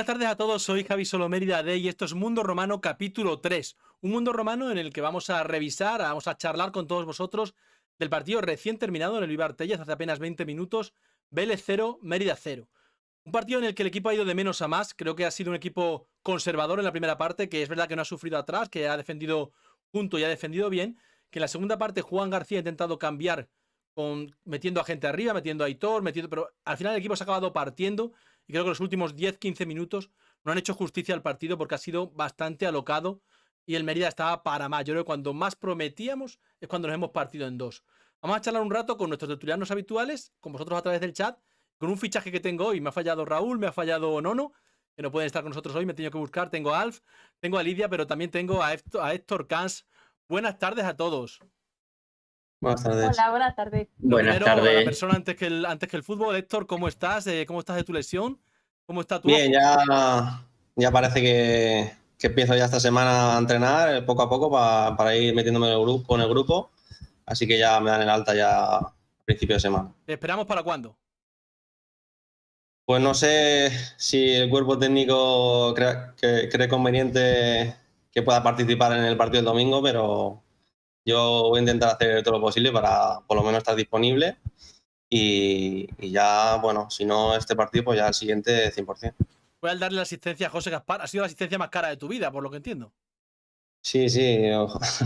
tardes a todos, soy Javi Solomérida de y esto es Mundo Romano capítulo 3. Un mundo romano en el que vamos a revisar, vamos a charlar con todos vosotros del partido recién terminado en el Vivar Tellez hace apenas 20 minutos, Vélez 0, Mérida 0. Un partido en el que el equipo ha ido de menos a más, creo que ha sido un equipo conservador en la primera parte, que es verdad que no ha sufrido atrás, que ha defendido junto y ha defendido bien, que en la segunda parte Juan García ha intentado cambiar metiendo a gente arriba, metiendo a Aitor, pero al final el equipo se ha acabado partiendo y creo que los últimos 10-15 minutos no han hecho justicia al partido porque ha sido bastante alocado y el Mérida estaba para más. Yo creo que cuando más prometíamos es cuando nos hemos partido en dos. Vamos a charlar un rato con nuestros tertulianos habituales, con vosotros a través del chat, con un fichaje que tengo hoy. Me ha fallado Raúl, me ha fallado Nono, que no pueden estar con nosotros hoy, me he tenido que buscar. Tengo a Alf, tengo a Lidia, pero también tengo a Héctor Cans. Buenas tardes a todos. Buenas tardes. Hola, buenas tardes. Lo Buenas primero, a la tardes. persona antes que el fútbol. Héctor, ¿cómo estás? ¿Cómo estás de tu lesión? ¿Cómo está tu Bien, ojo? ya parece que empiezo ya esta semana a entrenar poco a poco para ir metiéndome en el grupo. Así que ya me dan el alta ya a principio de semana. ¿Te esperamos para cuándo? Pues no sé si el cuerpo técnico cree conveniente que pueda participar en el partido del domingo, pero yo voy a intentar hacer todo lo posible para por lo menos estar disponible. Y ya, bueno, si no este partido, pues ya el siguiente 100%. Voy a darle la asistencia a José Gaspar. Ha sido la asistencia más cara de tu vida, por lo que entiendo. Sí,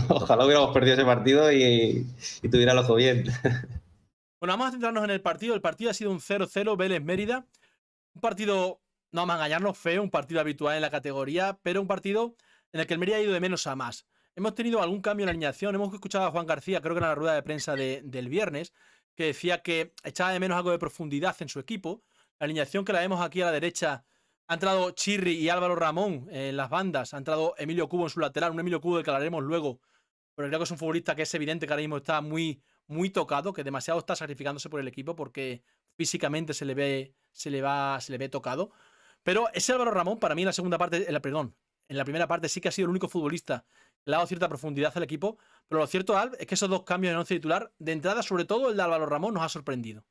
ojalá hubiéramos perdido ese partido y tuviera el ojo bien. Bueno, vamos a centrarnos en el partido. El partido ha sido un 0-0 Vélez-Mérida. Un partido, no vamos a engañarnos, feo, un partido habitual en la categoría, pero un partido en el que el Mérida ha ido de menos a más. Hemos tenido algún cambio en la alineación. Hemos escuchado a Juan García, creo que en la rueda de prensa del viernes, que decía que echaba de menos algo de profundidad en su equipo. La alineación que la vemos aquí a la derecha, ha entrado Chirri y Álvaro Ramón en las bandas. Ha entrado Emilio Cubo en su lateral, un Emilio Cubo del que hablaremos luego. Pero creo que es un futbolista que es evidente que ahora mismo está muy, muy tocado, que demasiado está sacrificándose por el equipo porque físicamente se le ve tocado. Pero ese Álvaro Ramón, para mí en la segunda parte, en la primera parte sí que ha sido el único futbolista que le ha dado cierta profundidad al equipo. Pero lo cierto, Alb, es que esos dos cambios en once titular, de entrada, sobre todo el de Álvaro Ramón, nos ha sorprendido.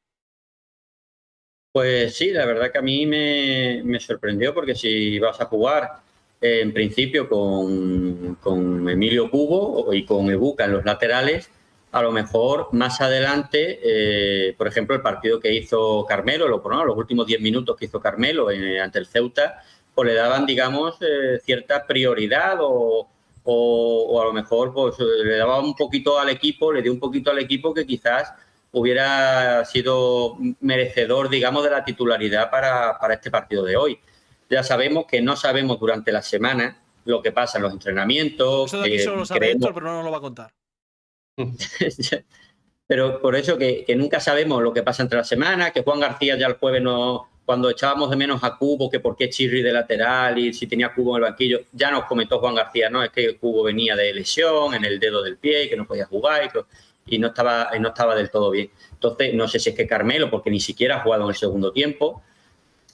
Pues sí, la verdad que a mí me sorprendió porque si vas a jugar en principio con Emilio Cubo y con Ebuka en los laterales, a lo mejor más adelante, por ejemplo, el partido que hizo Carmelo, los últimos 10 minutos que hizo Carmelo ante el Ceuta, pues le daban, digamos, cierta prioridad o a lo mejor pues, le daba un poquito al equipo, le dio un poquito al equipo que quizás hubiera sido merecedor, digamos, de la titularidad para este partido de hoy. Ya sabemos que no sabemos durante la semana lo que pasa en los entrenamientos. Eso de aquí solo lo sabe Héctor, pero no nos lo va a contar. Pero por eso que nunca sabemos lo que pasa entre la semana, que Juan García ya el jueves no, cuando echábamos de menos a Cubo, que por qué Chirri de lateral y si tenía Cubo en el banquillo, ya nos comentó Juan García, no, es que Cubo venía de lesión en el dedo del pie, que no podía jugar y no estaba del todo bien. Entonces, no sé si es que Carmelo, porque ni siquiera ha jugado en el segundo tiempo,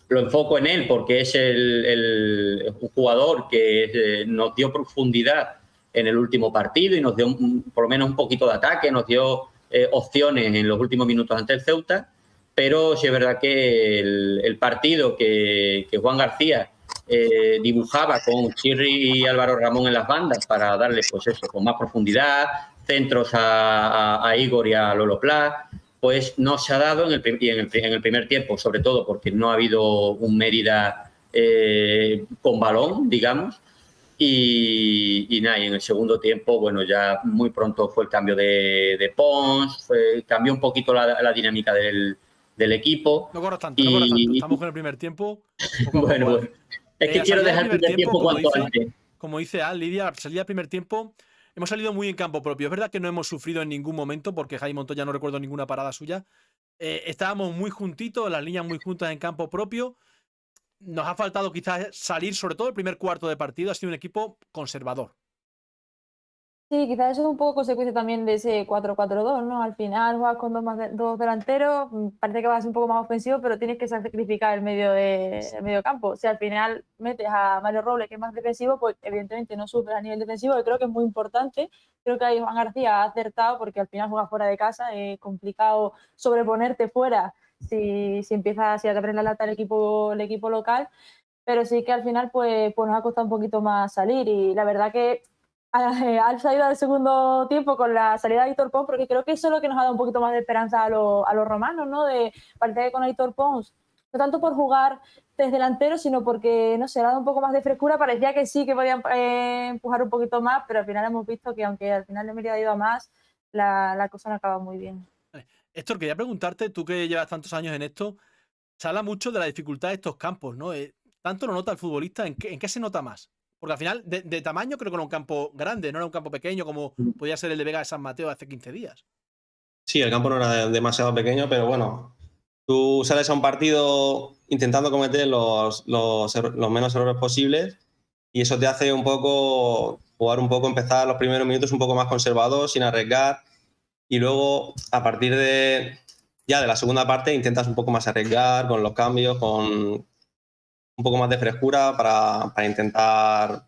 lo enfoco en él porque es un jugador que nos dio profundidad en el último partido y nos dio por lo menos un poquito de ataque, nos dio opciones en los últimos minutos ante el Ceuta, pero sí es verdad que el partido que Juan García dibujaba con Chirri y Álvaro Ramón en las bandas para darle, pues eso, con más profundidad, centros a Igor y a Lolo Pla, pues no se ha dado en el primer tiempo, sobre todo porque no ha habido un Mérida con balón, digamos, y nada, y en el segundo tiempo, bueno, ya muy pronto fue el cambio de Pons, cambió un poquito la dinámica del equipo. No corras tanto, no corras tanto. Estamos con el primer tiempo. Bueno, es que quiero dejar el primer tiempo cuanto antes. Como dice Al, Lidia, salida del primer tiempo, hemos salido muy en campo propio. Es verdad que no hemos sufrido en ningún momento, porque Jaime Montoya no recuerdo ninguna parada suya. Estábamos muy juntitos, las líneas muy juntas en campo propio. Nos ha faltado quizás salir, sobre todo el primer cuarto de partido, ha sido un equipo conservador. Sí, quizás eso es un poco consecuencia también de ese 4-4-2, ¿no? Al final juegas con dos delanteros, parece que vas un poco más ofensivo, pero tienes que sacrificar el medio campo. Si al final metes a Mario Robles, que es más defensivo, pues evidentemente no subes a nivel defensivo, y creo que es muy importante. Creo que ahí Juan García ha acertado, porque al final juegas fuera de casa, es complicado sobreponerte fuera si te abre la lata el equipo local. pero sí que al final pues nos ha costado un poquito más salir y la verdad que al salir del segundo tiempo con la salida de Aitor Pons, porque creo que eso es lo que nos ha dado un poquito más de esperanza a los romanos, ¿no? Parece que con Aitor Pons, no tanto por jugar desde delantero, sino porque, no sé, ha dado un poco más de frescura, parecía que sí que podían empujar un poquito más, pero al final hemos visto que aunque al final le Mérida ha ido a más, la cosa no acaba muy bien. Héctor, quería preguntarte, tú que llevas tantos años en esto, se habla mucho de la dificultad de estos campos, ¿no? ¿Tanto lo nota el futbolista? ¿En qué se nota más? Porque al final, de tamaño, creo que era un campo grande, no era un campo pequeño como podía ser el de Vega de San Mateo hace 15 días. Sí, el campo no era demasiado pequeño, pero bueno, tú sales a un partido intentando cometer los menos errores posibles y eso te hace un poco jugar un poco, empezar los primeros minutos un poco más conservador, sin arriesgar, y luego a partir de la segunda parte intentas un poco más arriesgar con los cambios, con un poco más de frescura para intentar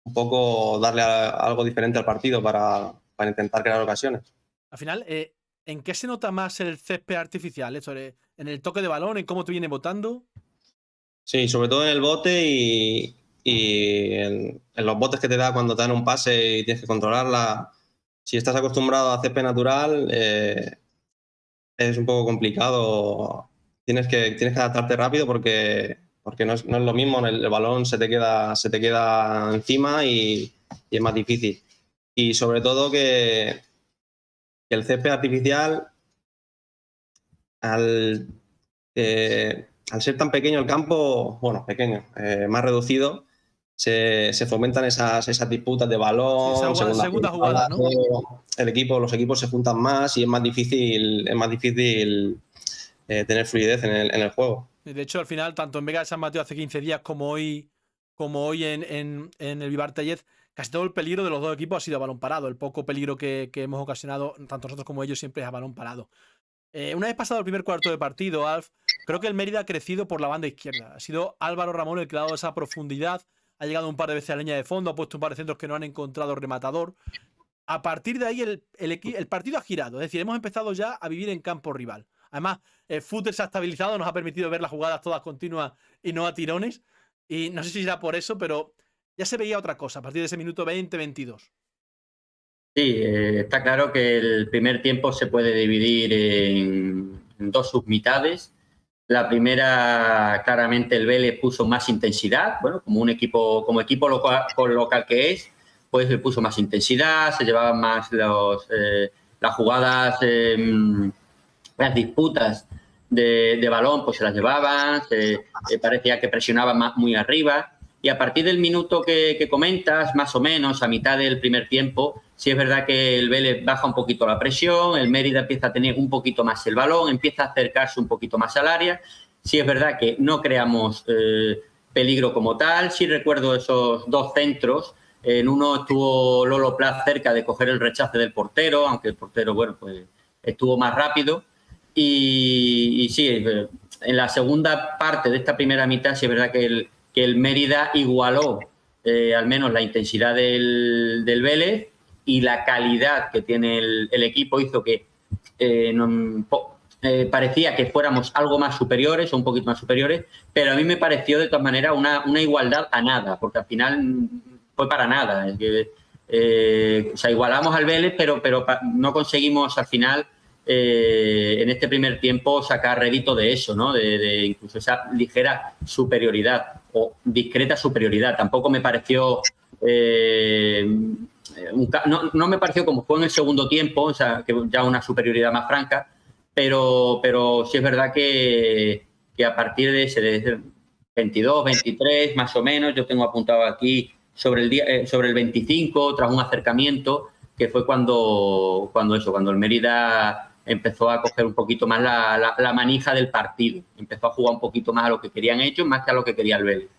un poco darle algo diferente al partido para intentar crear ocasiones. Al final, ¿en qué se nota más el césped artificial? ¿En el toque de balón? ¿En cómo te viene botando? Sí, sobre todo en el bote y en los botes que te da cuando te dan un pase y tienes que controlarla. Si estás acostumbrado a césped natural, es un poco complicado. Tienes que adaptarte rápido porque no es lo mismo. El balón se te queda encima y es más difícil. Y sobre todo que el césped artificial, al ser tan pequeño el campo, bueno, pequeño, más reducido, se fomentan esas disputas de balón, Sí, segunda jugada, ¿no? Los equipos se juntan más y es más difícil tener fluidez en el juego. De hecho, al final, tanto en Vega de San Mateo hace 15 días como hoy en el Vivar Tellez, casi todo el peligro de los dos equipos ha sido a balón parado. El poco peligro que hemos ocasionado, tanto nosotros como ellos, siempre es a balón parado. Una vez pasado el primer cuarto de partido, Alf, creo que el Mérida ha crecido por la banda izquierda. Ha sido Álvaro Ramón el que ha dado esa profundidad. Ha llegado un par de veces a la línea de fondo, ha puesto un par de centros que no han encontrado rematador. A partir de ahí, el partido ha girado. Es decir, hemos empezado ya a vivir en campo rival. Además, el fútbol se ha estabilizado, nos ha permitido ver las jugadas todas continuas y no a tirones. Y no sé si será por eso, pero ya se veía otra cosa a partir de ese minuto 20-22. Sí, está claro que el primer tiempo se puede dividir en dos submitades. La primera, claramente, el Vélez puso más intensidad. Bueno, como equipo local que es, pues le puso más intensidad, se llevaban más las jugadas, las disputas de balón, pues se las llevaban, parecía que presionaban muy arriba. Y a partir del minuto que comentas, más o menos a mitad del primer tiempo, sí es verdad que el Vélez baja un poquito la presión, el Mérida empieza a tener un poquito más el balón, empieza a acercarse un poquito más al área. Sí es verdad que no creamos peligro como tal. Sí recuerdo esos dos centros. En uno estuvo Lolo Plas cerca de coger el rechace del portero, aunque el portero, bueno, pues estuvo más rápido. Y sí, en la segunda parte de esta primera mitad sí es verdad que el Mérida igualó al menos la intensidad del Vélez y la calidad que tiene el equipo hizo que parecía que fuéramos algo más superiores o un poquito más superiores, pero a mí me pareció de todas maneras una igualdad a nada, porque al final fue para nada. O sea, igualamos al Vélez, pero no conseguimos al final en este primer tiempo sacar rédito de eso, ¿no? De incluso esa ligera superioridad o discreta superioridad. Tampoco me pareció no me pareció como fue en el segundo tiempo, o sea, que ya una superioridad más franca, pero sí es verdad que a partir de ese 22, 23 más o menos, yo tengo apuntado aquí sobre el 25, tras un acercamiento, que fue cuando el Mérida empezó a coger un poquito más la manija del partido. Empezó a jugar un poquito más a lo que querían ellos, más que a lo que quería el Vélez.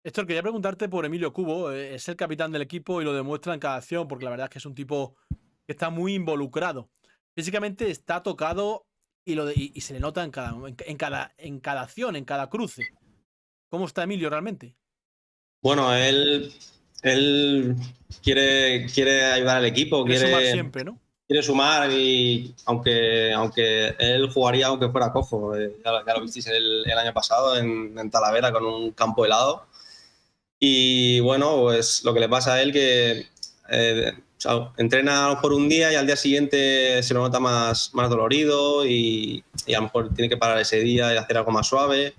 Héctor, quería preguntarte por Emilio Cubo. Es el capitán del equipo y lo demuestra en cada acción, porque la verdad es que es un tipo que está muy involucrado. Físicamente está tocado y se le nota en cada acción, en cada cruce. ¿Cómo está Emilio realmente? Bueno, él quiere ayudar al equipo, Quiere sumar siempre, ¿no? quiere sumar y aunque él jugaría aunque fuera cojo. Ya lo visteis el año pasado en Talavera con un campo helado. Y bueno, pues lo que le pasa a él que o sea, entrena por un día y al día siguiente se lo nota más dolorido y a lo mejor tiene que parar ese día y hacer algo más suave,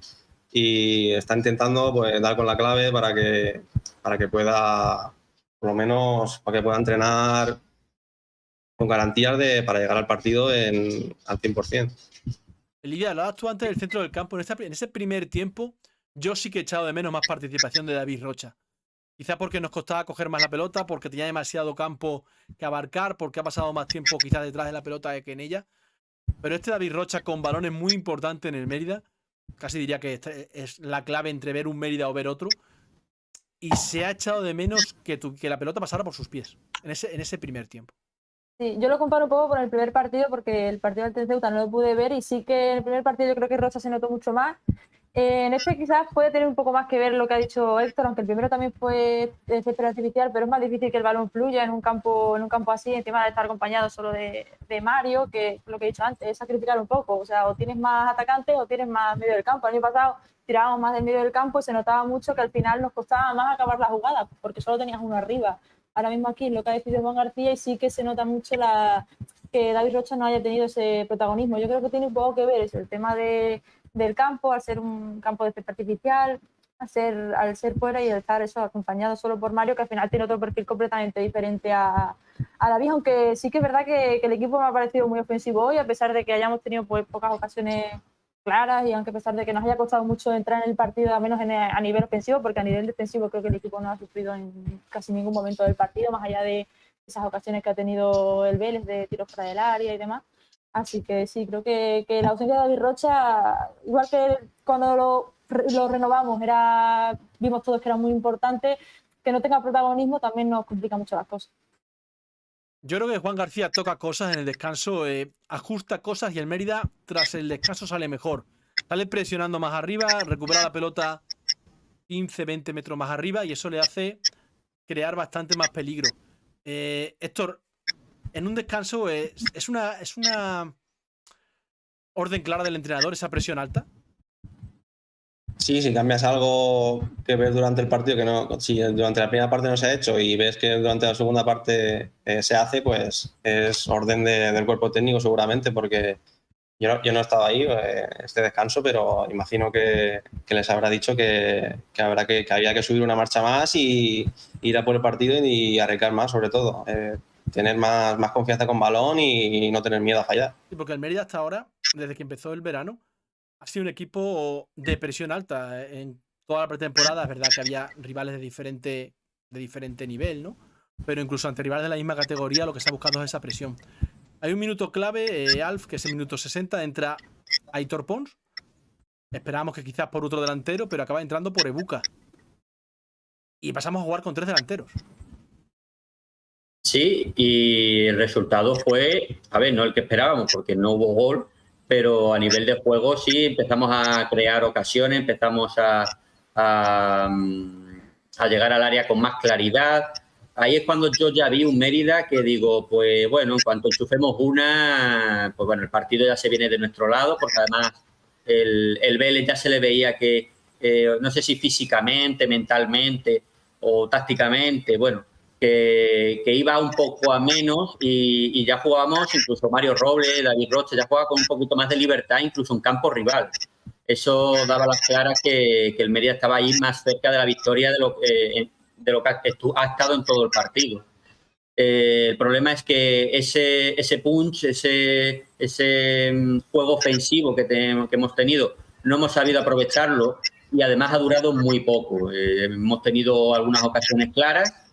y está intentando pues dar con la clave para que pueda, por lo menos, para que pueda entrenar con garantías para llegar al partido al 100%. Lidia, hablabas tú antes del centro del campo. En ese primer tiempo, yo sí que he echado de menos más participación de David Rocha. Quizá porque nos costaba coger más la pelota, porque tenía demasiado campo que abarcar, porque ha pasado más tiempo quizás detrás de la pelota que en ella. Pero este David Rocha con balones muy importantes en el Mérida, casi diría que es la clave entre ver un Mérida o ver otro. Y se ha echado de menos que la pelota pasara por sus pies en ese primer tiempo. Sí, yo lo comparo un poco con el primer partido porque el partido del Ceuta no lo pude ver y sí que en el primer partido yo creo que Rocha se notó mucho más. En este quizás puede tener un poco más que ver lo que ha dicho Héctor, aunque el primero también fue de césped artificial, pero es más difícil que el balón fluya en un campo así, encima de estar acompañado solo de Mario, que lo que he dicho antes, es sacrificar un poco. O sea, o tienes más atacantes o tienes más medio del campo. El año pasado tirábamos más del medio del campo y se notaba mucho que al final nos costaba más acabar la jugada, porque solo tenías uno arriba. Ahora mismo aquí lo que ha decidido Juan García y sí que se nota mucho que David Rocha no haya tenido ese protagonismo. Yo creo que tiene un poco que ver eso, el tema del campo, al ser un campo de césped artificial, al ser fuera y estar eso acompañado solo por Mario, que al final tiene otro perfil completamente diferente a David, aunque sí que es verdad que el equipo me ha parecido muy ofensivo hoy, a pesar de que hayamos tenido pues, pocas ocasiones claras y aunque a pesar de que nos haya costado mucho entrar en el partido, al menos a nivel ofensivo, porque a nivel defensivo creo que el equipo no ha sufrido en casi ningún momento del partido, más allá de esas ocasiones que ha tenido el Vélez de tiros fuera del área y demás. Así que sí, creo que la ausencia de David Rocha, igual que cuando lo renovamos, vimos todos que era muy importante, que no tenga protagonismo también nos complica mucho las cosas. Yo creo que Juan García toca cosas en el descanso, ajusta cosas y el Mérida tras el descanso sale mejor. Sale presionando más arriba, recupera la pelota 15, 20 metros más arriba y eso le hace crear bastante más peligro. Héctor, en un descanso es una orden clara del entrenador esa presión alta. Sí, si cambias algo que ves durante el partido, si durante la primera parte no se ha hecho y ves que durante la segunda parte se hace, pues es orden del cuerpo técnico seguramente, porque yo no he estado ahí este descanso, pero imagino que les habrá dicho que había que subir una marcha más y ir a por el partido y arriesgar más, sobre todo. Tener más confianza con balón y no tener miedo a fallar. Sí, porque el Mérida hasta ahora, desde que empezó el verano, ha sido un equipo de presión alta. En toda la pretemporada es verdad que había rivales de diferente nivel, ¿no? Pero incluso ante rivales de la misma categoría lo que está buscando es esa presión. Hay un minuto clave, Alf, que es el minuto 60, entra Aitor Pons. Esperábamos que quizás por otro delantero, pero acaba entrando por Ebuka. Y pasamos a jugar con 3 delanteros. Sí, y el resultado fue, a ver, no el que esperábamos porque no hubo gol, pero a nivel de juego sí empezamos a crear ocasiones, empezamos a llegar al área con más claridad. Ahí es cuando yo ya vi un Mérida que digo, pues bueno, en cuanto enchufemos una, pues bueno, el partido ya se viene de nuestro lado, porque además el Vélez ya se le veía que, no sé si físicamente, mentalmente o tácticamente, bueno, que iba un poco a menos y ya jugábamos, incluso Mario Robles, David Rocha, ya jugaba con un poquito más de libertad, incluso en campo rival. Eso daba las claras que el Mérida estaba ahí más cerca de la victoria de lo que ha estado en todo el partido. El problema es que ese punch, ese juego ofensivo que hemos tenido, no hemos sabido aprovecharlo y además ha durado muy poco. Hemos tenido algunas ocasiones claras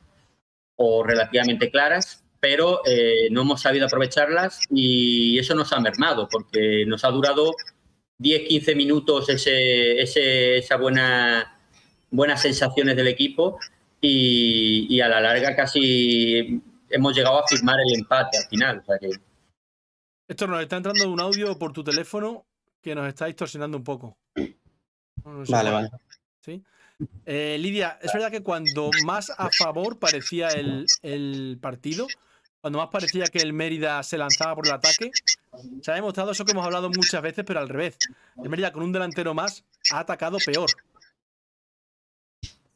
o relativamente claras, pero no hemos sabido aprovecharlas y eso nos ha mermado porque nos ha durado 10-15 minutos esa buenas sensaciones del equipo y a la larga casi hemos llegado a firmar el empate al final. O sea que... Héctor, nos está entrando un audio por tu teléfono que nos está distorsionando un poco. No sé Vale. ¿Sí? Lidia, es verdad que cuando más a favor parecía el partido, cuando más parecía que el Mérida se lanzaba por el ataque, se ha demostrado eso que hemos hablado muchas veces, pero al revés. El Mérida con un delantero más ha atacado peor.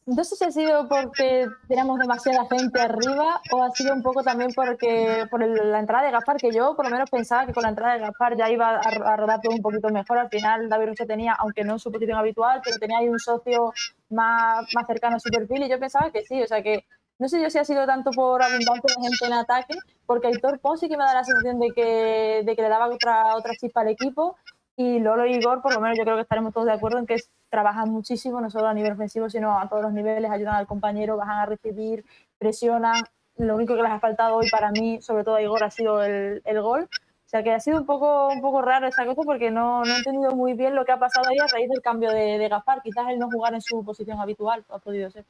No sé si ha sido porque teníamos demasiada gente arriba o ha sido un poco también porque la entrada de Gaspar, que yo por lo menos pensaba que con la entrada de Gaspar ya iba a rodar todo un poquito mejor. Al final David Rocha tenía, aunque no en su posición habitual, pero tenía ahí un socio más cercano a su perfil y yo pensaba que sí. O sea que no sé yo si ha sido tanto por abundancia de gente en ataque, porque Aitor Pons sí que me da la sensación de que le daba otra chispa al equipo. Y Lolo y Igor, por lo menos yo creo que estaremos todos de acuerdo en que trabajan muchísimo, no solo a nivel ofensivo, sino a todos los niveles, ayudan al compañero, bajan a recibir, presionan. Lo único que les ha faltado hoy para mí, sobre todo a Igor, ha sido el gol. O sea que ha sido un poco raro esta cosa porque no he entendido muy bien lo que ha pasado ahí a raíz del cambio de Gaspar. Quizás el no jugar en su posición habitual ha podido ser.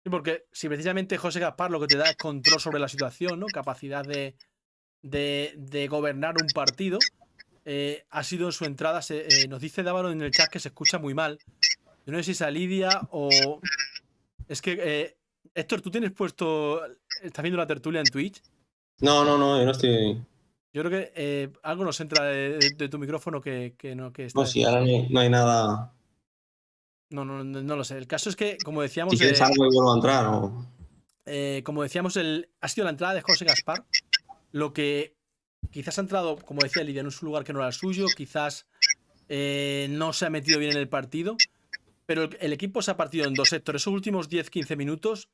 Sí, porque si precisamente José Gaspar lo que te da es control sobre la situación, ¿no? Capacidad de gobernar un partido. Ha sido en su entrada, nos dice Dávaro en el chat que se escucha muy mal. Yo no sé si es a Lidia o... Es que, Héctor, ¿tú tienes puesto... ¿Estás viendo la tertulia en Twitch? No, yo no estoy... Yo creo que algo nos entra de tu micrófono que está... No, sí, ahora no hay nada... No lo sé. El caso es que, como decíamos... Si quieres algo y vuelvo a entrar o... como decíamos, ha sido la entrada de José Gaspar. Lo que quizás ha entrado, como decía Lidia, en un lugar que no era el suyo. Quizás no se ha metido bien en el partido. Pero el equipo se ha partido en dos sectores. Esos últimos 10-15 minutos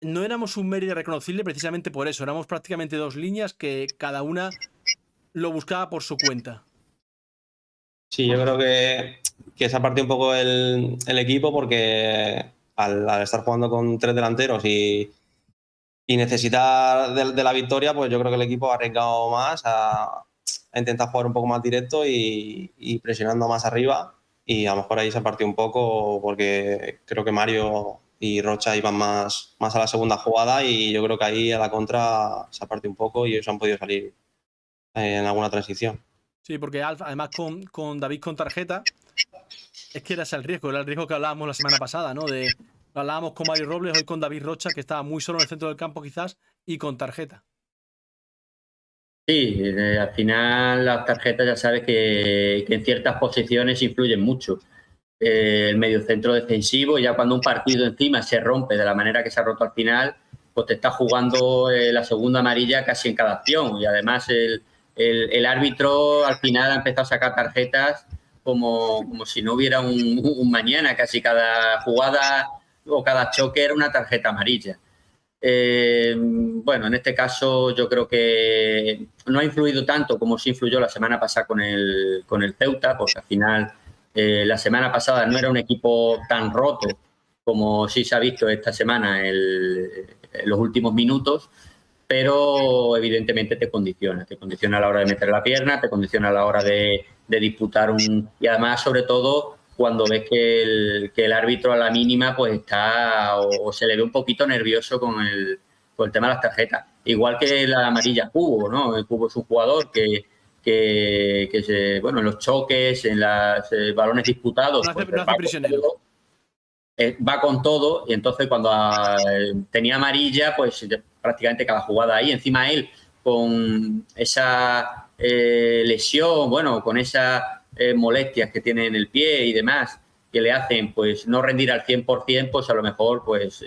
no éramos un Mérida reconocible precisamente por eso. Éramos prácticamente dos líneas que cada una lo buscaba por su cuenta. Sí, yo creo que se ha partido un poco el equipo porque al estar jugando con tres delanteros y necesitar de la victoria, pues yo creo que el equipo ha arriesgado más a intentar jugar un poco más directo y presionando más arriba. Y a lo mejor ahí se ha partido un poco porque creo que Mario y Rocha iban más a la segunda jugada y yo creo que ahí a la contra se ha partido un poco y ellos han podido salir en alguna transición. Sí, porque además con David con tarjeta, es que era el riesgo que hablábamos la semana pasada, ¿no? Lo hablábamos con Mario Robles, hoy con David Rocha, que estaba muy solo en el centro del campo quizás, y con tarjeta. Sí, al final las tarjetas ya sabes que en ciertas posiciones influyen mucho. El mediocentro defensivo, ya cuando un partido encima se rompe de la manera que se ha roto al final, pues te está jugando la segunda amarilla casi en cada acción. Y además el árbitro al final ha empezado a sacar tarjetas como si no hubiera un mañana. Casi cada jugada o cada choque era una tarjeta amarilla. Bueno, en este caso yo creo que no ha influido tanto como sí influyó la semana pasada con el Ceuta, porque al final la semana pasada no era un equipo tan roto como sí se ha visto esta semana en los últimos minutos, pero evidentemente te condiciona a la hora de meter la pierna, te condiciona a la hora de disputar y además sobre todo cuando ves que el árbitro a la mínima pues está o se le ve un poquito nervioso con el tema de las tarjetas. Igual que la amarilla Cubo, ¿no? El Cubo es un jugador que en los choques, en los balones disputados, No hace prisionero. Va con todo y entonces cuando tenía amarilla, pues prácticamente cada jugada ahí. Encima él con esa lesión, con esas molestias que tiene en el pie y demás, que le hacen pues no rendir al 100%, pues a lo mejor pues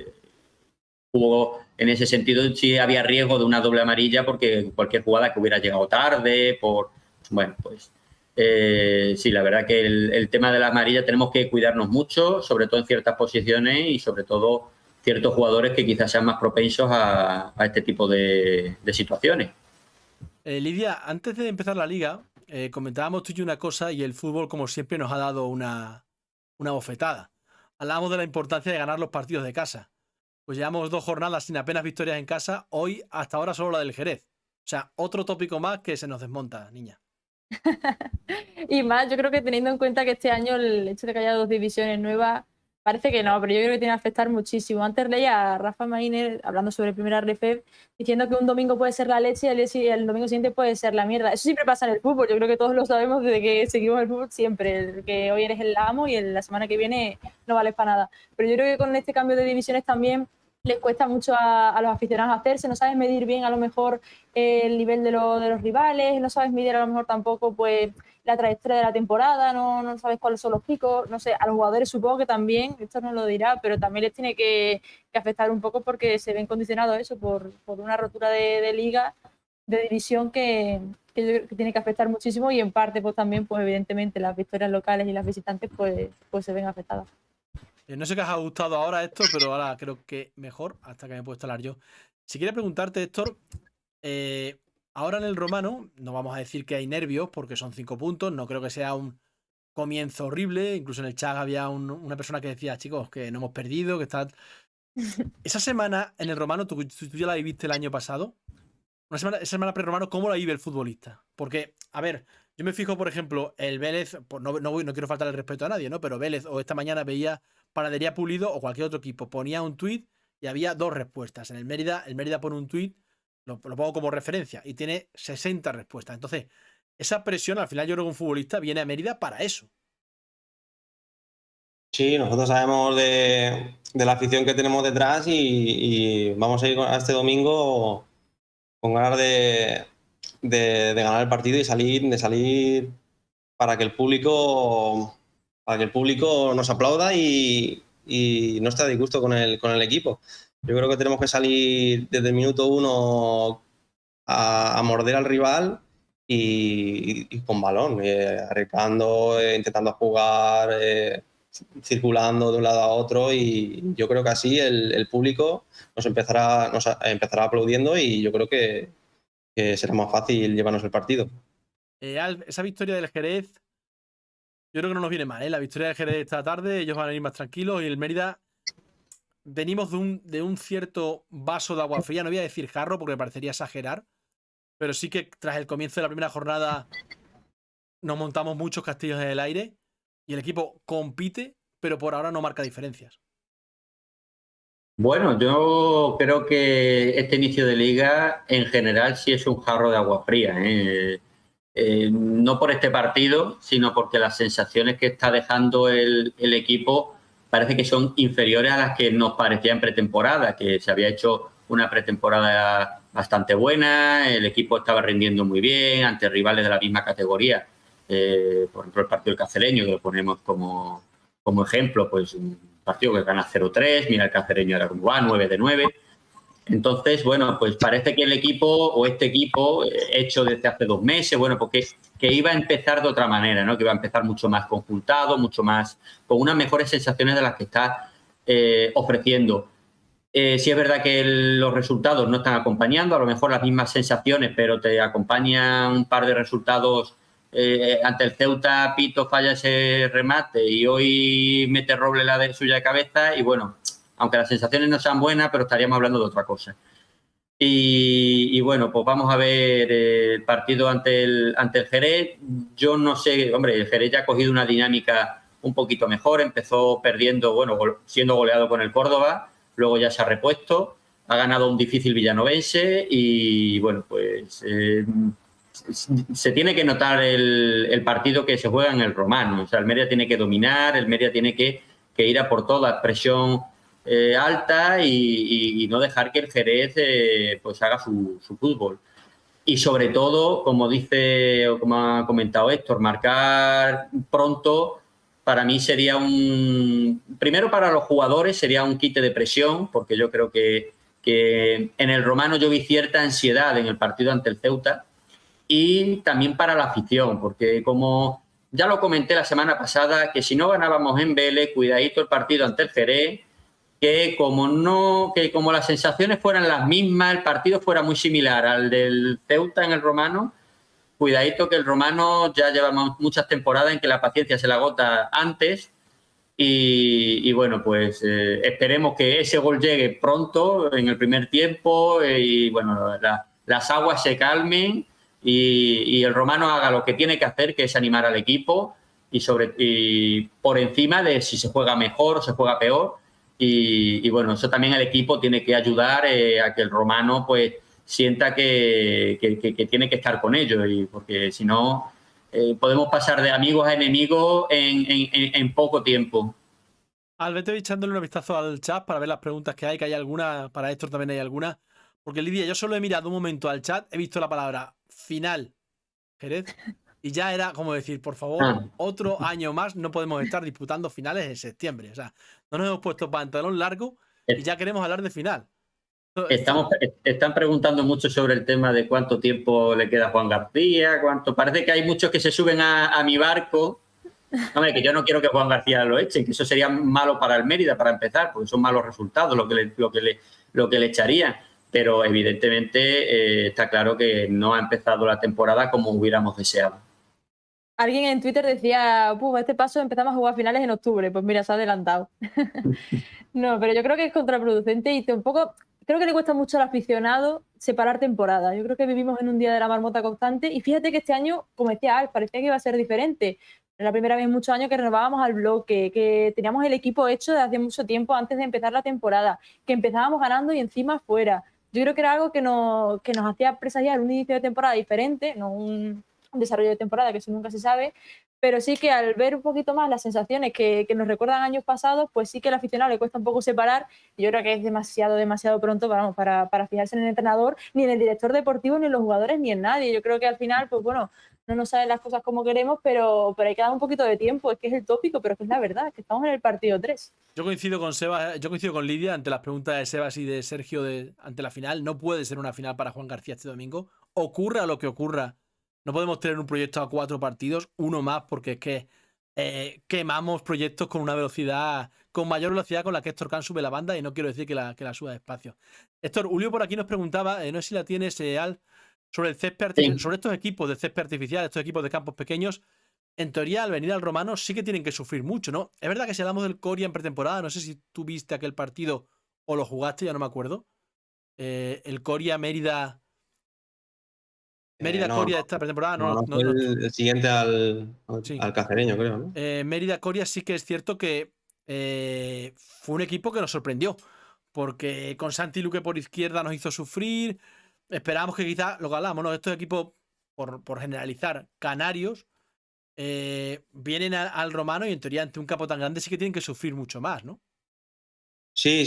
hubo en ese sentido sí había riesgo de una doble amarilla porque cualquier jugada que hubiera llegado tarde, sí, la verdad que el tema de la amarilla tenemos que cuidarnos mucho, sobre todo en ciertas posiciones y sobre todo ciertos jugadores que quizás sean más propensos a este tipo de situaciones. Lidia, antes de empezar la liga, comentábamos tú y yo una cosa y el fútbol, como siempre, nos ha dado una bofetada. Hablábamos de la importancia de ganar los partidos de casa. Pues llevamos 2 jornadas sin apenas victorias en casa, hoy hasta ahora solo la del Jerez. O sea, otro tópico más que se nos desmonta, niña. Y más, yo creo que teniendo en cuenta que este año el hecho de que haya 2 divisiones nuevas, parece que no, pero yo creo que tiene que afectar muchísimo. Antes leía a Rafa Mainer hablando sobre primera RFEF, diciendo que un domingo puede ser la leche y el domingo siguiente puede ser la mierda. Eso siempre pasa en el fútbol, yo creo que todos lo sabemos desde que seguimos el fútbol siempre, que hoy eres el amo y la semana que viene no vales para nada. Pero yo creo que con este cambio de divisiones también les cuesta mucho a los aficionados hacerse, no sabes medir bien a lo mejor el nivel de los rivales, no sabes medir a lo mejor tampoco pues la trayectoria de la temporada, no sabes cuáles son los picos, no sé, a los jugadores supongo que también, esto no lo dirá, pero también les tiene que afectar un poco porque se ven condicionados eso por una rotura de liga, de división que yo creo que tiene que afectar muchísimo y en parte pues también pues evidentemente las victorias locales y las visitantes pues se ven afectadas. No sé qué os ha gustado ahora esto, pero ahora creo que mejor, hasta que me he puesto a hablar yo. Si quieres preguntarte, Héctor, ahora en el Romano, no vamos a decir que hay nervios, porque son 5 puntos, no creo que sea un comienzo horrible, incluso en el chat había una persona que decía, chicos, que no hemos perdido, que está... Esa semana en el Romano, tú ya la viviste el año pasado, esa semana pre-Romano, ¿cómo la vive el futbolista? Porque, a ver, yo me fijo, por ejemplo, el Vélez, pues no quiero faltar el respeto a nadie, ¿no? Pero Vélez, o esta mañana veía Panadería Pulido o cualquier otro equipo, ponía un tuit y había 2 respuestas. En el Mérida pone un tuit, lo pongo como referencia, y tiene 60 respuestas. Entonces, esa presión, al final yo creo que un futbolista viene a Mérida para eso. Sí, nosotros sabemos de la afición que tenemos detrás y vamos a ir a este domingo con ganas de ganar el partido y salir para que el público nos aplauda y no esté a disgusto con el equipo. Yo creo que tenemos que salir desde el minuto 1 a morder al rival y con balón, arriesgando, intentando jugar, circulando de un lado a otro, y yo creo que así el público nos empezará aplaudiendo y yo creo que será más fácil llevarnos el partido. Esa victoria del Jerez, yo creo que no nos viene mal, ¿eh? La victoria del Jerez esta tarde, ellos van a ir más tranquilos y el Mérida venimos de un cierto vaso de agua fría, no voy a decir jarro porque me parecería exagerar, pero sí que tras el comienzo de la primera jornada nos montamos muchos castillos en el aire y el equipo compite, pero por ahora no marca diferencias. Bueno, yo creo que este inicio de liga en general sí es un jarro de agua fría, ¿eh? No por este partido, sino porque las sensaciones que está dejando el equipo parece que son inferiores a las que nos parecía en pretemporada, que se había hecho una pretemporada bastante buena, el equipo estaba rindiendo muy bien ante rivales de la misma categoría. Por ejemplo, el partido del Cacereño, que lo ponemos como ejemplo, pues un partido que gana 0-3, mira el Cacereño ahora como va, 9 de 9. Entonces, bueno, pues parece que el equipo o este equipo, hecho desde hace 2 meses, bueno, porque que iba a empezar de otra manera, ¿no? Que iba a empezar mucho más conjuntado, mucho más, con unas mejores sensaciones de las que está ofreciendo. Sí es verdad que los resultados no están acompañando, a lo mejor las mismas sensaciones, pero te acompañan un par de resultados. Ante el Ceuta, Pito falla ese remate y hoy mete Roble la de suya de cabeza y bueno, aunque las sensaciones no sean buenas, pero estaríamos hablando de otra cosa. Y bueno, pues vamos a ver el partido ante el Jerez. Yo no sé, hombre, el Jerez ya ha cogido una dinámica un poquito mejor, empezó perdiendo, bueno, siendo goleado con el Córdoba, luego ya se ha repuesto, ha ganado un difícil villanovense y bueno, pues se tiene que notar el partido que se juega en el Romano. O sea, el Mérida tiene que dominar, el Mérida tiene que ir a por toda presión alta y no dejar que el Jerez pues haga su fútbol. Y sobre todo, como dice o como ha comentado Héctor, marcar pronto para mí sería primero para los jugadores sería un quite de presión, porque yo creo que en el Romano yo vi cierta ansiedad en el partido ante el Ceuta, y también para la afición, porque como ya lo comenté la semana pasada, que si no ganábamos en Vélez, cuidadito el partido ante el Jerez, que como las sensaciones fueran las mismas, el partido fuera muy similar al del Ceuta en el Romano, cuidadito que el Romano ya llevamos muchas temporadas en que la paciencia se la agota antes y bueno, pues esperemos que ese gol llegue pronto en el primer tiempo y bueno, las aguas se calmen y el Romano haga lo que tiene que hacer, que es animar al equipo y por encima de si se juega mejor o se juega peor. Y bueno, eso también el equipo tiene que ayudar a que el Romano pues sienta que tiene que estar con ellos, porque si no podemos pasar de amigos a enemigos en poco tiempo. Vete echándole un vistazo al chat para ver las preguntas que hay alguna, para Héctor también hay alguna. Porque Lidia, yo solo he mirado un momento al chat, he visto la palabra final Jerez y ya era como decir, por favor, otro año más no podemos estar disputando finales en septiembre. O sea, no nos hemos puesto pantalón largo y ya queremos hablar de final. Están preguntando mucho sobre el tema de cuánto tiempo le queda a Juan García, parece que hay muchos que se suben a mi barco. Hombre, que yo no quiero que Juan García lo echen, que eso sería malo para el Mérida, para empezar, porque son malos resultados lo que le echarían. Pero evidentemente está claro que no ha empezado la temporada como hubiéramos deseado. Alguien en Twitter decía, a este paso empezamos a jugar finales en octubre. Pues mira, se ha adelantado. No, pero yo creo que es contraproducente y tampoco... Creo que le cuesta mucho al aficionado separar temporadas. Yo creo que vivimos en un día de la marmota constante y fíjate que este año, como decía Alf, parecía que iba a ser diferente. Era la primera vez en muchos años que renovábamos al bloque, que teníamos el equipo hecho desde hace mucho tiempo antes de empezar la temporada, que empezábamos ganando y encima fuera. Yo creo que era algo que nos hacía presagiar un inicio de temporada diferente, no un desarrollo de temporada, que eso nunca se sabe, pero sí que al ver un poquito más las sensaciones que nos recuerdan años pasados, pues sí que al aficionado le cuesta un poco separar. Y yo creo que es demasiado pronto para fijarse en el entrenador, ni en el director deportivo, ni en los jugadores, ni en nadie. Yo creo que al final, pues bueno, no nos salen las cosas como queremos, pero hay que dar un poquito de tiempo. Es que es el tópico, pero es que es la verdad, que estamos en el partido 3. Yo coincido con Sebas, yo coincido con Lidia ante las preguntas de Sebas y de Sergio ante la final. No puede ser una final para Juan García este domingo. Ocurra lo que ocurra, no podemos tener un proyecto a 4 partidos, uno más, porque es que quemamos proyectos con una velocidad, con mayor velocidad con la que Héctor Can sube la banda, y no quiero decir que la suba despacio. Héctor, Julio por aquí nos preguntaba, no sé si la tienes, Al, sobre el césped artificial, sobre estos equipos de césped artificial, estos equipos de campos pequeños. En teoría, al venir al Romano sí que tienen que sufrir mucho, ¿no? Es verdad que si hablamos del Coria en pretemporada, no sé si tú viste aquel partido o lo jugaste, ya no me acuerdo. El Coria Mérida Coria esta pretemporada fue el siguiente al Cacereño, creo, ¿no? Mérida Coria sí que es cierto que fue un equipo que nos sorprendió, porque con Santi Luque por izquierda nos hizo sufrir. Esperábamos que quizá, lo que hablamos, ¿no? Estos equipos, por generalizar, canarios, vienen al Romano y en teoría ante un campo tan grande sí que tienen que sufrir mucho más, ¿no? Sí.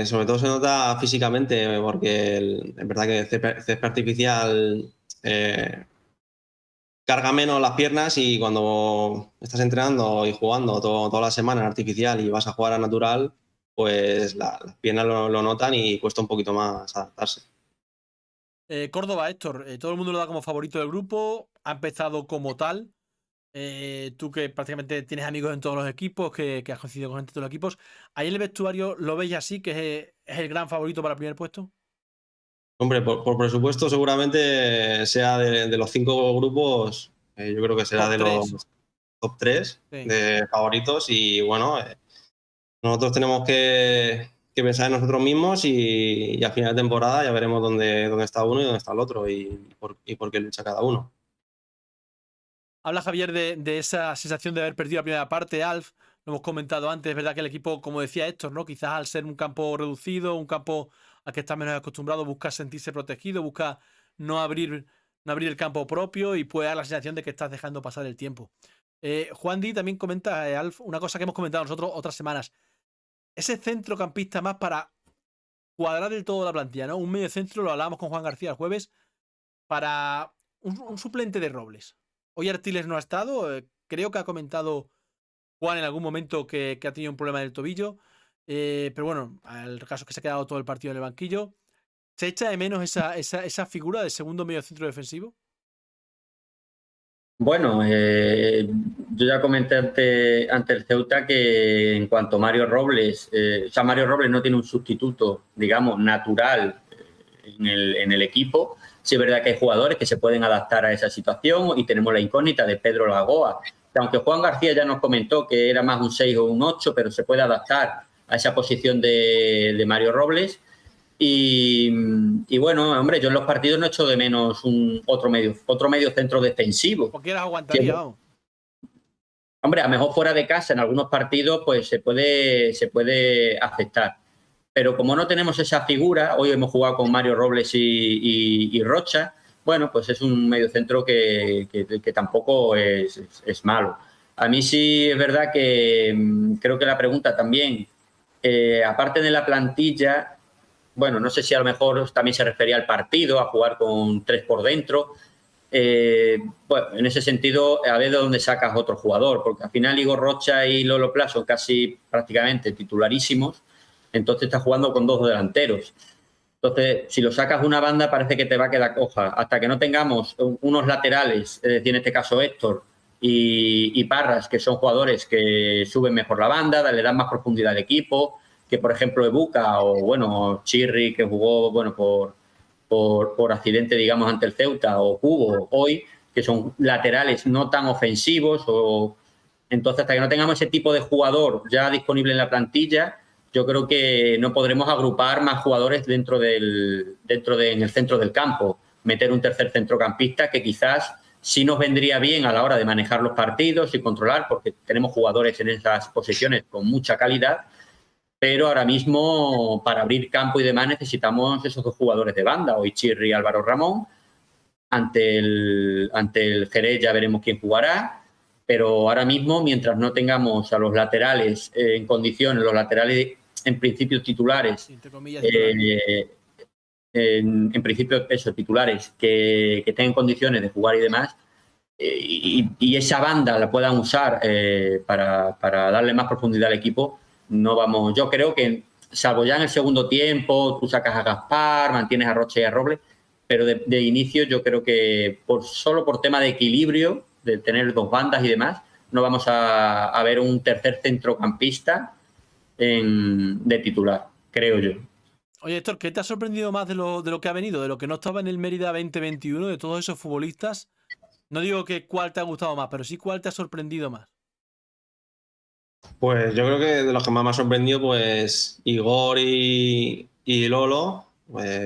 Sobre todo se nota físicamente, porque es verdad que el césped artificial carga menos las piernas, y cuando estás entrenando y jugando toda la semana en artificial y vas a jugar a natural, pues las piernas lo notan y cuesta un poquito más adaptarse. Córdoba, Héctor, todo el mundo lo da como favorito del grupo, ha empezado como tal. Tú que prácticamente tienes amigos en todos los equipos, que has coincidido con gente de todos los equipos, ¿ahí en el vestuario lo veis así, que es el gran favorito para el primer puesto? Hombre, por presupuesto seguramente sea de los 5 grupos, yo creo que será de los top 3 de favoritos, y bueno, nosotros tenemos que pensar en nosotros mismos, y a final de temporada ya veremos dónde está uno y dónde está el otro, y por qué lucha cada uno. Habla Javier de esa sensación de haber perdido la primera parte, Alf, lo hemos comentado antes, es verdad que el equipo, como decía Héctor, ¿no? Quizás al ser un campo reducido, un campo al que está menos acostumbrado, busca sentirse protegido, busca no abrir el campo propio, y puede dar la sensación de que estás dejando pasar el tiempo. Juan Di también comenta, Alf, una cosa que hemos comentado nosotros otras semanas. Ese centrocampista más para cuadrar del todo la plantilla, ¿no? Un medio centro, lo hablábamos con Juan García el jueves, para un suplente de Robles. Hoy Artiles no ha estado, creo que ha comentado Juan en algún momento que ha tenido un problema en el tobillo, pero bueno, el caso es que se ha quedado todo el partido en el banquillo. ¿Se echa de menos esa figura de segundo medio centro defensivo? Bueno, yo ya comenté ante el Ceuta que en cuanto a Mario Robles, Mario Robles no tiene un sustituto, digamos, natural en el equipo. Sí es verdad que hay jugadores que se pueden adaptar a esa situación, y tenemos la incógnita de Pedro Lagoa, que aunque Juan García ya nos comentó que era más un 6 o un 8, pero se puede adaptar a esa posición de Mario Robles. Y bueno, hombre, yo en los partidos no echo de menos otro medio centro defensivo. Cualquiera aguantaría, vamos. Hombre, a lo mejor fuera de casa en algunos partidos pues se puede aceptar. Pero como no tenemos esa figura, hoy hemos jugado con Mario Robles y Rocha, bueno, pues es un mediocentro que tampoco es malo. A mí sí es verdad que creo que la pregunta también, aparte de la plantilla, bueno, no sé si a lo mejor también se refería al partido, a jugar con 3 por dentro. Bueno, en ese sentido, a ver de dónde sacas otro jugador, porque al final Igor Rocha y Lolo Pla son casi prácticamente titularísimos, entonces estás jugando con 2 delanteros. Entonces, si lo sacas una banda, parece que te va a quedar coja. Hasta que no tengamos unos laterales, es decir, en este caso Héctor y Parras, que son jugadores que suben mejor la banda, le dan más profundidad al equipo, que por ejemplo Ebuka o bueno, Chirri, que jugó bueno por accidente, digamos, ante el Ceuta, o Cubo hoy, que son laterales no tan ofensivos. Entonces, hasta que no tengamos ese tipo de jugador ya disponible en la plantilla, yo creo que no podremos agrupar más jugadores en el centro del campo. Meter un tercer centrocampista que quizás sí nos vendría bien a la hora de manejar los partidos y controlar, porque tenemos jugadores en esas posiciones con mucha calidad, pero ahora mismo para abrir campo y demás necesitamos esos 2 jugadores de banda, hoy Chirri y Álvaro Ramón. Ante el Jerez ya veremos quién jugará, pero ahora mismo, mientras no tengamos a los laterales en condiciones, los laterales en principio titulares, en principio eso, titulares que estén en condiciones de jugar y demás, y esa banda la puedan usar para darle más profundidad al equipo, no vamos. Yo creo que, salvo ya en el segundo tiempo, tú sacas a Gaspar, mantienes a Rocha y a Robles, pero de inicio yo creo que solo por tema de equilibrio, de tener 2 bandas y demás, no vamos a ver un tercer centrocampista de titular, creo yo. Oye, Héctor, ¿qué te ha sorprendido más de lo que ha venido, de lo que no estaba en el Mérida 2021, de todos esos futbolistas? No digo que cuál te ha gustado más, pero sí cuál te ha sorprendido más. Pues yo creo que de los que más me ha sorprendido, pues Igor y Lolo.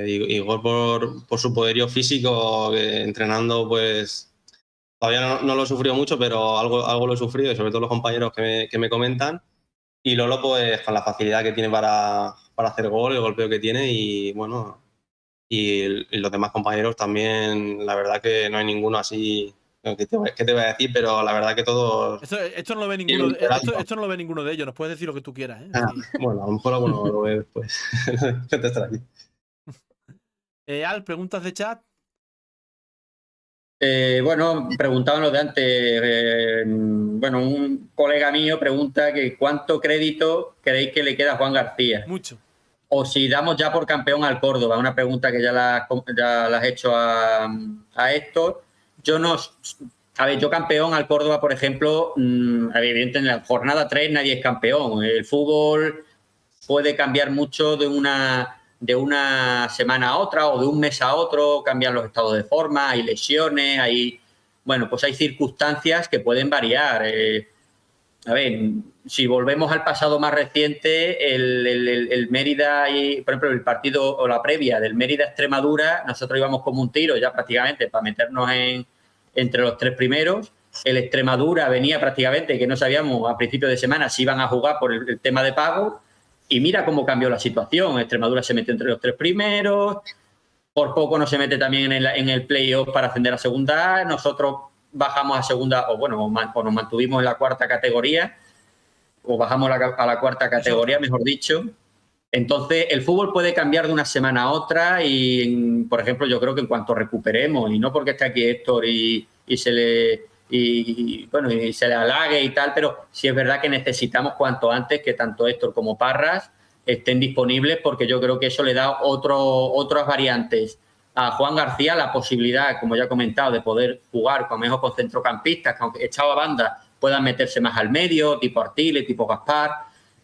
Igor por su poderío físico, entrenando, pues todavía no lo he sufrido mucho, pero algo lo he sufrido, y sobre todo los compañeros que me comentan. Y Lolo, pues con la facilidad que tiene para hacer gol, el golpeo que tiene, y bueno, y los demás compañeros también, la verdad que no hay ninguno así. ¿Qué te voy a decir? Pero la verdad que todos. Esto no lo ve ninguno. Esto no lo ve ninguno de ellos. Nos puedes decir lo que tú quieras, ¿eh? Ah, bueno, a lo mejor alguno lo ve después. ¿Qué te trae? Al, preguntas de chat. Bueno, preguntaban lo de antes. Bueno, un colega mío pregunta que cuánto crédito creéis que le queda a Juan García. Mucho. O si damos ya por campeón al Córdoba. Una pregunta que ya la has hecho a Héctor. Yo campeón al Córdoba, por ejemplo, evidentemente en la jornada 3 nadie es campeón. El fútbol puede cambiar mucho de una semana a otra o de un mes a otro, cambian los estados de forma, hay lesiones, pues hay circunstancias que pueden variar. A ver, si volvemos al pasado más reciente, el Mérida, por ejemplo, el partido o la previa del Mérida-Extremadura, nosotros íbamos como un tiro ya prácticamente para meternos entre los 3 primeros. El Extremadura venía prácticamente, que no sabíamos a principio de semana si iban a jugar por el tema de pago, y mira cómo cambió la situación. Extremadura se metió entre los 3 primeros, por poco no se mete también en el playoff para ascender a segunda A. Nosotros bajamos a segunda, o nos mantuvimos en la 4ª categoría, o bajamos a la 4ª categoría, mejor dicho. Entonces, el fútbol puede cambiar de una semana a otra y, por ejemplo, yo creo que en cuanto recuperemos, y no porque esté aquí Héctor y se le halague y tal, pero sí es verdad que necesitamos cuanto antes que tanto Héctor como Parras estén disponibles, porque yo creo que eso le da otras variantes a Juan García, la posibilidad, como ya he comentado, de poder jugar con centrocampistas que, aunque echado a banda, puedan meterse más al medio, tipo Artiles, tipo Gaspar,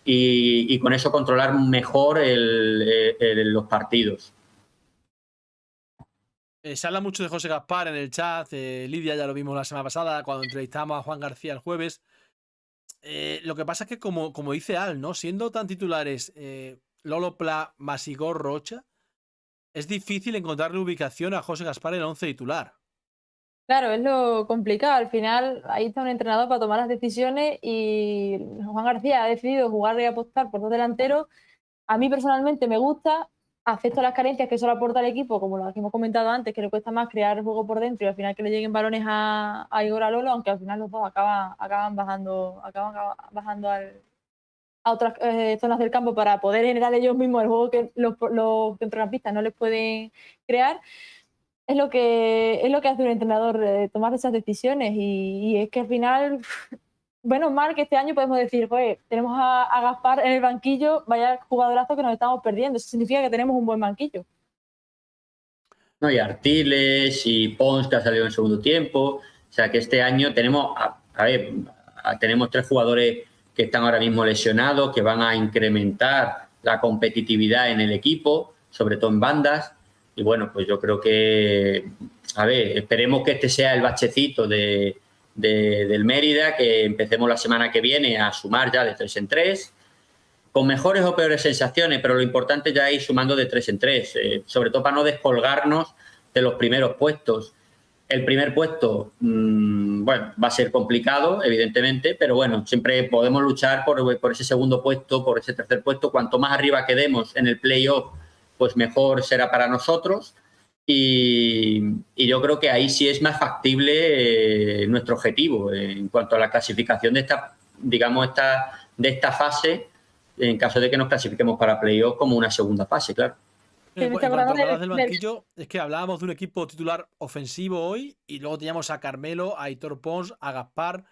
y con eso controlar mejor los partidos. Se habla mucho de José Gaspar en el chat. Lidia ya lo vimos la semana pasada cuando entrevistamos a Juan García el jueves. Lo que pasa es que, como dice Al, ¿no? Siendo tan titulares Lolo Pla más Igor Rocha, es difícil encontrarle ubicación a José Gaspar en el 11 titular. Claro, es lo complicado. Al final, ahí está un entrenador para tomar las decisiones y Juan García ha decidido jugar y apostar por 2 delanteros. A mí personalmente me gusta. acepto las carencias que solo aporta el equipo, como lo que hemos comentado antes, que le cuesta más crear el juego por dentro y al final que le lleguen balones a Igor Alolo, aunque al final los dos acaban bajando a otras zonas del campo para poder generar ellos mismos el juego que los centrocampistas no les pueden crear. Es lo que hace un entrenador, tomar esas decisiones y es que al final, bueno, mal que este año podemos decir, pues tenemos a Gaspar en el banquillo, vaya jugadorazo que nos estamos perdiendo. Eso significa que tenemos un buen banquillo. No, y Artiles y Pons, que ha salido en el segundo tiempo. O sea que este año tenemos, tenemos 3 jugadores que están ahora mismo lesionados, que van a incrementar la competitividad en el equipo, sobre todo en bandas. Y bueno, pues yo creo que, esperemos que este sea el bachecito del Mérida, que empecemos la semana que viene a sumar ya de 3 en 3, con mejores o peores sensaciones, pero lo importante ya es ir sumando de 3 en 3, sobre todo para no descolgarnos de los primeros puestos. El primer puesto, bueno, va a ser complicado, evidentemente, pero bueno, siempre podemos luchar por ese segundo puesto, por ese tercer puesto. Cuanto más arriba quedemos en el playoff, pues mejor será para nosotros. Y yo creo que ahí sí es más factible nuestro objetivo en cuanto a la clasificación de esta fase, en caso de que nos clasifiquemos para playoff como una segunda fase, claro. En cuanto hablabas del banquillo, es que hablábamos de un equipo titular ofensivo hoy y luego teníamos a Carmelo, a Aitor Pons, a Gaspar,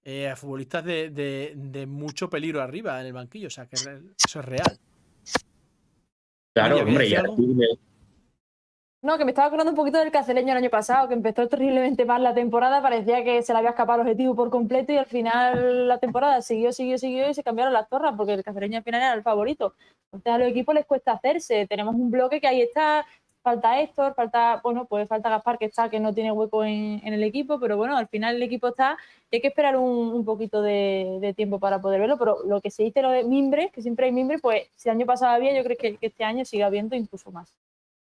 a futbolistas de mucho peligro arriba en el banquillo. O sea, que eso es real. Claro, Oye, hombre, No, que me estaba acordando un poquito del Cacereño el año pasado, que empezó terriblemente mal la temporada, parecía que se le había escapado el objetivo por completo y al final la temporada siguió y se cambiaron las tornas porque el Cacereño al final era el favorito. Entonces a los equipos les cuesta hacerse, tenemos un bloque que ahí está, falta Héctor, falta Gaspar que no tiene hueco en el equipo, pero bueno, al final el equipo está y hay que esperar un poquito de tiempo para poder verlo, pero lo que se dice lo de mimbres, que siempre hay mimbres, pues si el año pasado había, yo creo que este año sigue habiendo incluso más.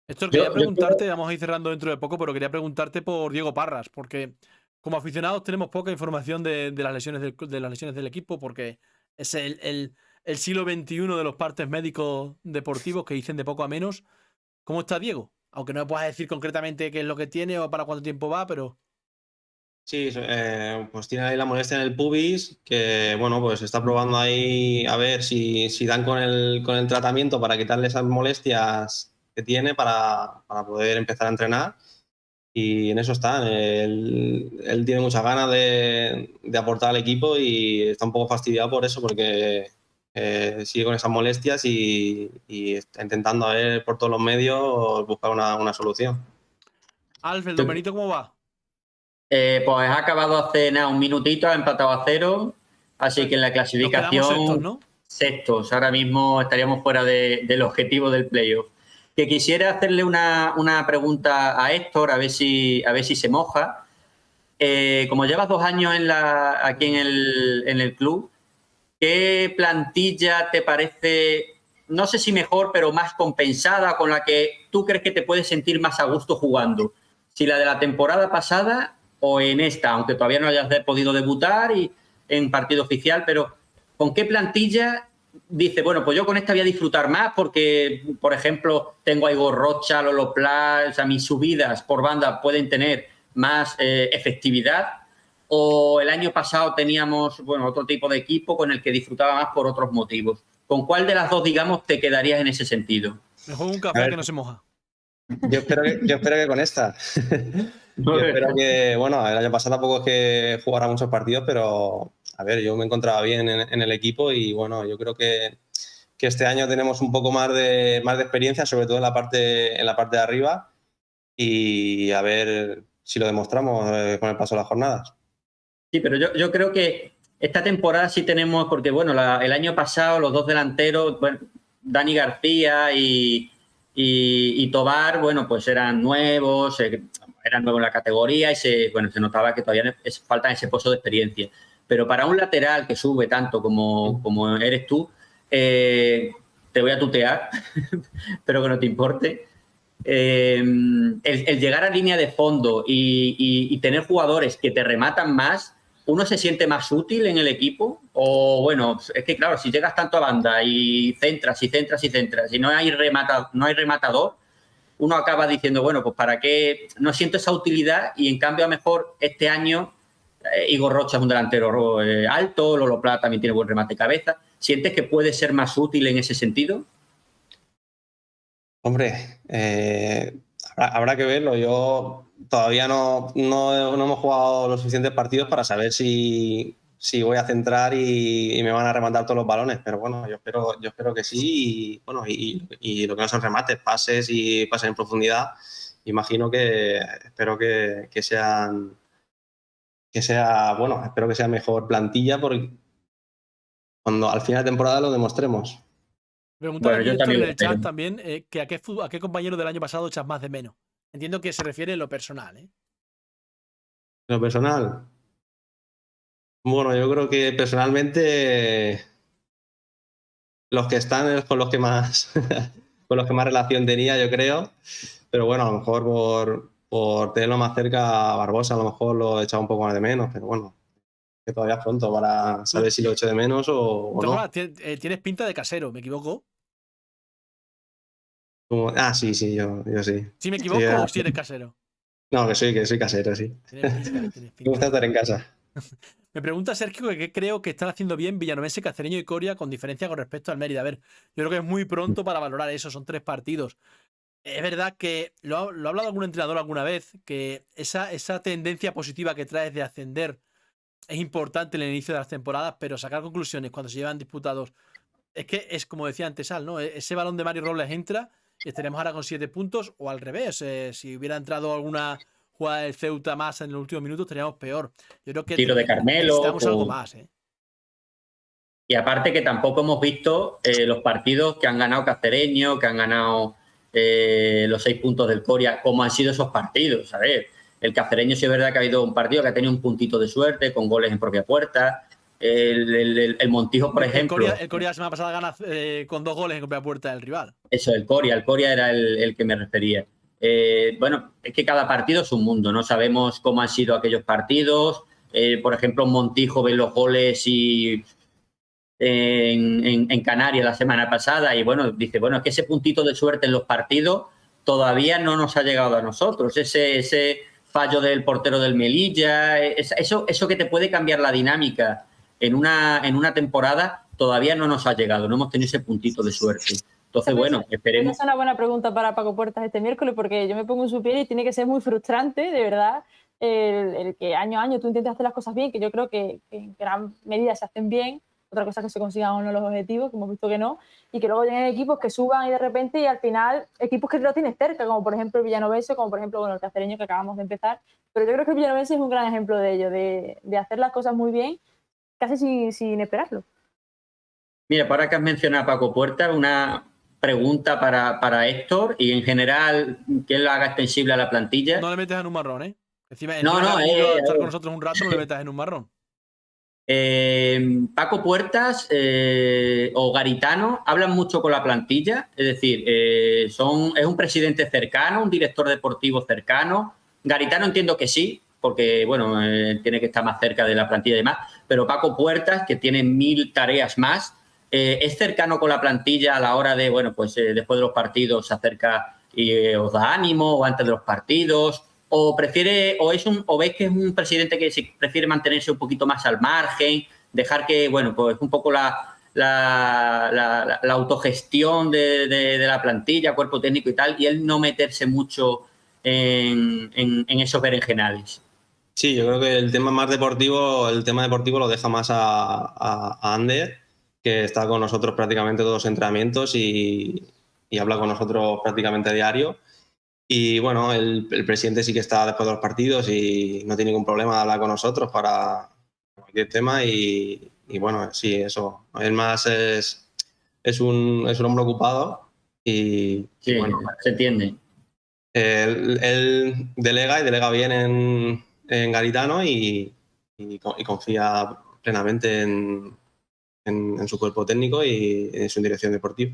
Esto quería preguntarte, vamos a ir cerrando dentro de poco, pero quería preguntarte por Diego Parras, porque como aficionados tenemos poca información de las lesiones del equipo, porque es el siglo XXI de los partes médicos deportivos que dicen de poco a menos. ¿Cómo está Diego? Aunque no me puedas decir concretamente qué es lo que tiene o para cuánto tiempo va, pero... Sí, pues tiene ahí la molestia en el pubis, que bueno, pues está probando ahí a ver si dan con el tratamiento para quitarle esas molestias que tiene para poder empezar a entrenar. Y en eso está. Él tiene muchas ganas de aportar al equipo y está un poco fastidiado por eso, porque sigue con esas molestias y está intentando a ver por todos los medios buscar una solución. Alf, ¿el Don Benito cómo va? Pues ha acabado hace un minutito, ha empatado a 0, así que en la clasificación sextos, ¿no? Sextos, ahora mismo estaríamos fuera del objetivo del playoff. Que quisiera hacerle una pregunta a Héctor, a ver si se moja. Como llevas 2 años aquí en el club, ¿qué plantilla te parece, no sé si mejor, pero más compensada, con la que tú crees que te puedes sentir más a gusto jugando? Si la de la temporada pasada o en esta, aunque todavía no hayas podido debutar y en partido oficial, pero ¿con qué plantilla dice, bueno, pues yo con esta voy a disfrutar más porque, por ejemplo, tengo a Igor Rocha, Lolo Pla, o sea, mis subidas por banda pueden tener más efectividad? ¿O el año pasado teníamos, bueno, otro tipo de equipo con el que disfrutaba más por otros motivos? ¿Con cuál de las dos, digamos, te quedarías en ese sentido? Mejor un café que no se moja. Yo espero que con esta. Yo espero que, bueno, el año pasado tampoco es que jugara muchos partidos, pero a ver, yo me encontraba bien en el equipo y bueno, yo creo que este año tenemos un poco más de experiencia, sobre todo en la parte de arriba, y a ver si lo demostramos con el paso de las jornadas. Sí, pero yo creo que esta temporada sí tenemos, porque bueno, el año pasado los dos delanteros, bueno, Dani García y Tobar, bueno, pues eran nuevos en la categoría y se notaba que todavía falta ese pozo de experiencia. Pero para un lateral que sube tanto como eres tú, te voy a tutear, pero que no te importe. El llegar a línea de fondo y tener jugadores que te rematan más, ¿uno se siente más útil en el equipo? O bueno, es que claro, si llegas tanto a banda y centras y centras y centras y no hay rematador, uno acaba diciendo, bueno, pues ¿para qué? No siento esa utilidad y en cambio a lo mejor este año Igor Rocha es un delantero alto, Lolo Plata también tiene buen remate de cabeza. ¿Sientes que puede ser más útil en ese sentido? Hombre, habrá que verlo. Yo todavía no hemos jugado los suficientes partidos para saber si voy a centrar y me van a rematar todos los balones. Pero bueno, yo espero que sí. Y bueno, y lo que no son remates, pases y pases en profundidad, imagino que espero que bueno, espero que sea mejor plantilla porque cuando al final de temporada lo demostremos. Preguntan Bueno, aquí yo Héctor también en lo el chat espero. también que a qué compañero del año pasado echas más de menos. Entiendo que se refiere en lo personal, ¿eh? En lo personal, bueno, yo creo que personalmente los que están es con los que más con los que más relación tenía, yo creo. Pero bueno, a lo mejor por tenerlo más cerca a Barbosa, a lo mejor lo he echado un poco más de menos, pero bueno, que todavía es pronto para saber si lo echo de menos o De todas no. formas, tienes pinta de casero, ¿me equivoco? Sí, yo sí. ¿Sí me Sí, equivoco o si eres casero? no, que soy casero, sí. Tienes pinta, tienes Me gusta pinta. estar en casa. Me pregunta Sergio que qué creo que están haciendo bien Villanovense, Cacereño y Coria con diferencia con respecto al Mérida. A ver, yo creo que es muy pronto para valorar eso, son 3 partidos. Es verdad que lo ha hablado algún entrenador alguna vez, que esa tendencia positiva que traes de ascender es importante en el inicio de las temporadas, pero sacar conclusiones cuando se llevan disputados. Es que es como decía antes Al, ¿no? Ese balón de Mario Robles entra y estaremos ahora con 7 puntos, o al revés. Si hubiera entrado alguna jugada del Ceuta más en los últimos minutos, estaríamos peor. Yo creo que Tiro de Carmelo. necesitamos algo más, ¿eh? Y aparte que tampoco hemos visto los partidos que han ganado Cacereño, que han ganado los 6 puntos del Coria, cómo han sido esos partidos. A ver, el Cacereño sí es verdad que ha habido un partido que ha tenido un puntito de suerte, con goles en propia puerta. El Montijo, por ejemplo. El Coria la semana pasada gana con 2 goles en propia puerta del rival. Eso, el Coria era el que me refería. Bueno, es que cada partido es un mundo, no sabemos cómo han sido aquellos partidos. Por ejemplo, Montijo ve los goles y en Canarias la semana pasada y bueno, dice, bueno, es que ese puntito de suerte en los partidos todavía no nos ha llegado a nosotros. Ese fallo del portero del Melilla, eso que te puede cambiar la dinámica en una temporada, todavía no nos ha llegado, no hemos tenido ese puntito de suerte. Entonces, bueno, esperemos. Esa es una buena pregunta para Paco Puertas este miércoles, porque yo me pongo en su piel y tiene que ser muy frustrante, de verdad, el que año a año tú intentes hacer las cosas bien, que yo creo que en gran medida se hacen bien. Otra cosa es que se consigan o no los objetivos, que hemos visto que no, y que luego lleguen equipos que suban y de repente y al final equipos que lo tienes cerca, como por ejemplo el Villanovense, como por ejemplo bueno, el Cacereño que acabamos de empezar. Pero yo creo que el Villanovense es un gran ejemplo de ello, de hacer las cosas muy bien, casi sin esperarlo. Mira, para que has mencionado a Paco Puerta, una pregunta para Héctor y en general que él lo haga extensible a la plantilla. No le metas en un marrón, ¿eh? Encima No, que ha venido a estar con nosotros un rato, no le metas en un marrón. Paco Puertas o Garitano hablan mucho con la plantilla, es decir, es un presidente cercano, un director deportivo cercano. Garitano entiendo que sí, porque bueno, tiene que estar más cerca de la plantilla y demás, pero Paco Puertas, que tiene 1000 tareas más, es cercano con la plantilla a la hora de, bueno, pues después de los partidos se acerca y os da ánimo, o antes de los partidos. ¿O prefiere, o ves que es un presidente que prefiere mantenerse un poquito más al margen, dejar que, bueno, pues un poco la autogestión de la plantilla, cuerpo técnico y tal, y él no meterse mucho en esos berenjenales? Sí, yo creo que el tema deportivo lo deja más a Ander, que está con nosotros prácticamente todos los entrenamientos y habla con nosotros prácticamente a diario. Y bueno, el presidente sí que está después de los partidos y no tiene ningún problema de hablar con nosotros para cualquier tema y bueno, sí, eso. Él más es un hombre ocupado y Sí, bueno, se entiende. él delega bien en Garitano y confía plenamente en su cuerpo técnico y en su dirección deportiva.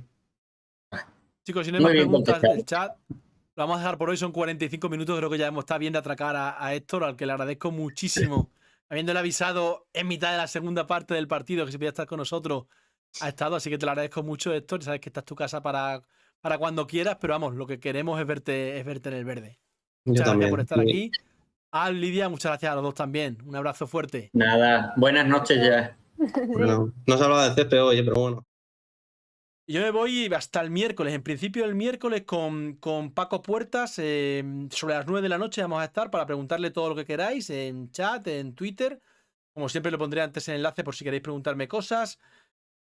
Chicos, si no hay más preguntas del chat, lo vamos a dejar por hoy. Son 45 minutos. Creo que ya está bien de atracar a Héctor, al que le agradezco muchísimo habiéndole avisado en mitad de la segunda parte del partido que se podía estar con nosotros, ha estado, así que te lo agradezco mucho, Héctor. Sabes que esta es tu casa para cuando quieras, pero vamos, lo que queremos es verte en el verde. Yo Muchas gracias también. por estar aquí. Lidia, muchas gracias a los dos también. Un abrazo fuerte. Nada, buenas noches ya. Bueno, no se hablaba de césped hoy, pero bueno. Yo me voy hasta el miércoles. En principio, el miércoles con Paco Puertas, sobre las 9 de la noche vamos a estar para preguntarle todo lo que queráis en chat, en Twitter. Como siempre, lo pondré antes en el enlace por si queréis preguntarme cosas.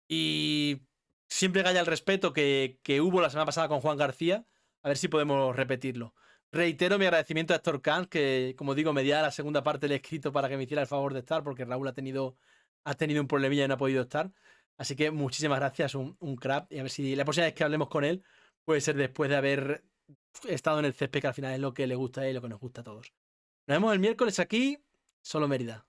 Y siempre que haya el respeto que hubo la semana pasada con Juan García, a ver si podemos repetirlo. Reitero mi agradecimiento a Héctor Kant, que, como digo, mediada la segunda parte le he escrito para que me hiciera el favor de estar, porque Raúl ha tenido un problemilla y no ha podido estar. Así que muchísimas gracias, un crack. Y a ver si la próxima vez que hablemos con él puede ser después de haber estado en el césped, que al final es lo que le gusta a él y lo que nos gusta a todos. Nos vemos el miércoles aquí, Solo Mérida.